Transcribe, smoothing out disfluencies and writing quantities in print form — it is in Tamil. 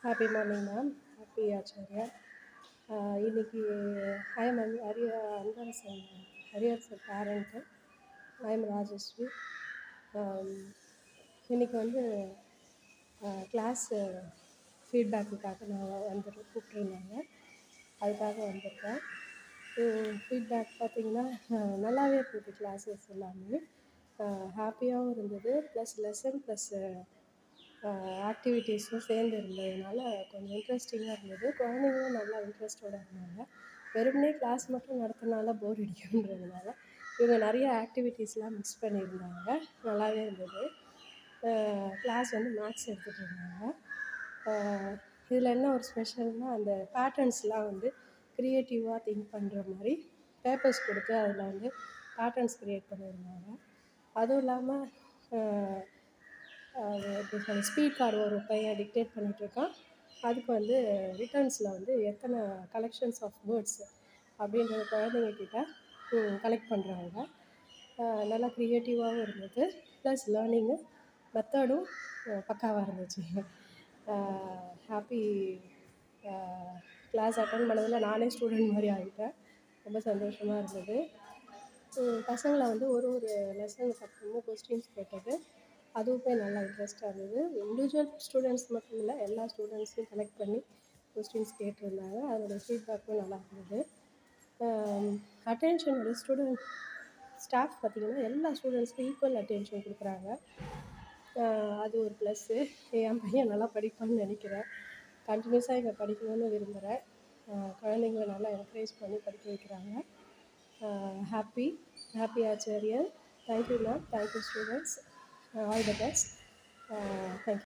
Happy morning, ma'am. Happy Acharya. இன்னைக்கு I am Anvarasan, Hariyar's parent. I am Rajeshri. இன்னைக்கு வந்து கிளாஸ் ஃபீட்பேக்குக்காக நான் கூப்பிட்ருந்தாங்க. அதுக்காக வந்திருக்கேன். ஃபீட்பேக் பார்த்திங்கன்னா நல்லாவே இருந்தது. கிளாஸஸ் எல்லாமே ஹாப்பியாகவும் இருந்தது. ப்ளஸ் லெசன் ப்ளஸ் ஆக்டிவிட்டீஸும் சேர்ந்து இருந்ததுனால கொஞ்சம் இன்ட்ரெஸ்டிங்காக இருந்தது. குழந்தைங்களும் நல்லா இன்ட்ரெஸ்டோடு இருந்தாங்க. வெறுமனே கிளாஸ் மட்டும் நடத்தினால போர் அடிக்குன்றதுனால இவங்க நிறைய ஆக்டிவிட்டீஸ்லாம் மிக்ஸ் பண்ணியிருந்தாங்க. நல்லாவே இருந்தது. கிளாஸ் வந்து மேக்ஸ் எடுத்துகிட்டு இருந்தாங்க. இதில் என்ன ஒரு ஸ்பெஷல்னால் அந்த பேட்டர்ன்ஸ்லாம் வந்து க்ரியேட்டிவாக திங்க் பண்ணுற மாதிரி பேப்பர்ஸ் கொடுத்து அதில் வந்து பேட்டர்ன்ஸ் க்ரியேட் பண்ணியிருந்தாங்க. அதுவும் இல்லாமல் எப்படி சொல்ல ஸ்பீட் கார்டு ஒரு பையன் டிக்டேட் பண்ணிகிட்ருக்கான். அதுக்கு வந்து ரிட்டர்ன்ஸில் வந்து எத்தனை கலெக்ஷன்ஸ் ஆஃப் வேர்ட்ஸ் அப்படின்றத குழந்தைங்கக்கிட்ட கலெக்ட் பண்ணுறாங்க. நல்லா க்ரியேட்டிவாகவும் இருந்தது. ப்ளஸ் லேர்னிங்கு மெத்தடும் பக்காவாக இருந்துச்சு. ஹாப்பி கிளாஸ் அட்டன் பண்ணதில் நானே ஸ்டூடெண்ட் மாதிரி ஆகிட்டேன். ரொம்ப சந்தோஷமாக இருந்தது. பசங்களை வந்து ஒரு லெசனுக்கு அப்புறமும் கொஸ்டின்ஸ் கேட்டது அதுவுமே நல்லா இன்ட்ரெஸ்ட்டாக இருந்தது. இண்டிவிஜுவல் ஸ்டூடெண்ட்ஸ் மட்டும் இல்லை, எல்லா ஸ்டூடெண்ட்ஸையும் கலெக்ட் பண்ணி கொஸ்டின்ஸ் கேட்டிருந்தாங்க. அதோடய ஃபீட்பேக்கும் நல்லா இருந்தது. அட்டென்ஷன் ஸ்டூடெண்ட் ஸ்டாஃப் பார்த்திங்கன்னா எல்லா ஸ்டூடெண்ட்ஸ்க்கும் ஈக்குவல் அட்டென்ஷன் கொடுக்குறாங்க. அது ஒரு ப்ளஸ்ஸு. என் பையன் நல்லா படிப்பான்னு நினைக்கிறேன். கண்டினியூஸாக இங்கே படிக்கணும்னு விரும்புகிறேன். குழந்தைங்கள நல்லா என்கரேஜ் பண்ணி படிக்க வைக்கிறாங்க. ஹாப்பி ஆச்சாரியர். Thank you ma'am. Thank you students. All the best. Thank you.